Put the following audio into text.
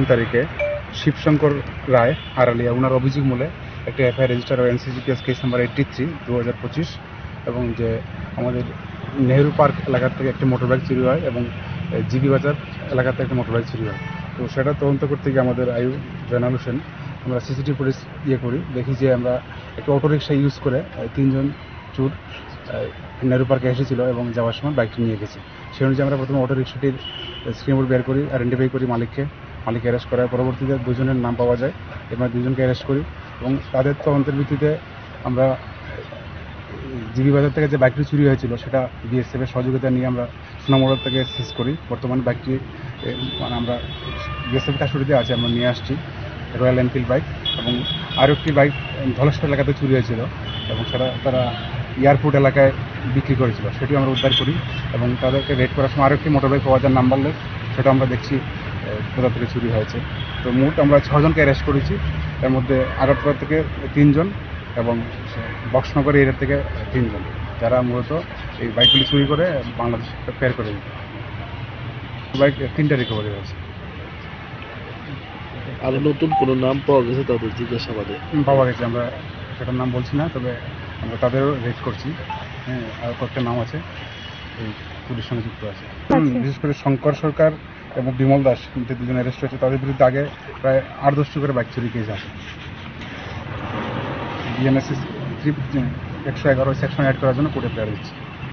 তারিখে শিবশঙ্কর রায় আড়ালিয়া ওনার অভিযোগ মূলে একটি এফআইআর রেজিস্টার হয় এনসিজিপিএস কেস নাম্বার 83/2025 এবং যে আমাদের নেহেরু পার্ক এলাকার থেকে একটি মোটরবাইক চুরি হয় এবং জিবি বাজার এলাকা থেকে একটা মোটরবাইক চুরি হয়। তো সেটা তদন্ত করতে গিয়ে আমাদের আয়ু জয়নাল হোসেন আমরা সিসিটিভি ফুটেজ করি, দেখি যে আমরা একটি অটোরিকশা ইউজ করে তিনজন চোর নেহেরু পার্কে এসেছিল এবং যাওয়ার সময় বাইকটি নিয়ে গেছে। সেই অনুযায়ী আমরা প্রথমে অটোরিকশাটির স্ক্রিনবোর্ড বের করি, আইডেন্টিফাই করি মালিক অ্যারেস্ট করার পরবর্তীতে দুজনের নাম পাওয়া যায় এবং দুজনকে অ্যারেস্ট করি এবং তাদের তদন্তের ভিত্তিতে আমরা জিবি বাজার থেকে যে বাইকটি চুরি হয়েছিল সেটা বিএসএফের সহযোগিতা নিয়ে আমরা সোনামোড়া থেকে সিজ করি। বর্তমানে বাইকটি আমরা বিএসএফ কাস্টডিতে আছে, আমরা নিয়ে আসছি রয়্যাল এনফিল্ড বাইক। এবং আরও একটি বাইক ধলেশ্বর এলাকাতে চুরি হয়েছিল এবং সেটা তারা এয়ারপোর্ট এলাকায় বিক্রি করেছিল, সেটিও আমরা উদ্ধার করি এবং তাদেরকে রেড করার সময় আরও একটি মোটরবাইক পাওয়া যায় নাম্বারলেস, সেটা আমরা দেখছি কোথা থেকে চুরি হয়েছে। তো মোট আমরা 6 জনকে অ্যারেস্ট করেছি, এর মধ্যে আগরতলা থেকে 3 জন এবং বক্সনগর এরিয়া থেকে 3 জন, যারা মূলত এই বাইকগুলি চুরি করে বাংলাদেশ ফের করে দিত। বাইক 3টা রিকভারি হয়েছে। আর নতুন কোনো নাম পাওয়া গেছে তাদের জিজ্ঞাসাবাদে? পাওয়া গেছে, আমরা সেটার নাম বলছি না, তবে আমরা তাদেরও রেড করছি। হ্যাঁ, আর কয়েকটা নাম আছে এই পুলিশের সঙ্গে যুক্ত আছে। বিশেষ করে শঙ্কর সরকার এবং বিমল দাস দুজন অ্যারেস্ট হয়েছে, তাদের বিরুদ্ধে আগে প্রায় 8-10টি করে বাইক চুরি কেস আছে। বিএনএসএস 111 সেকশন অ্যাড করার জন্য কোর্টে প্রেয়ার দিচ্ছি।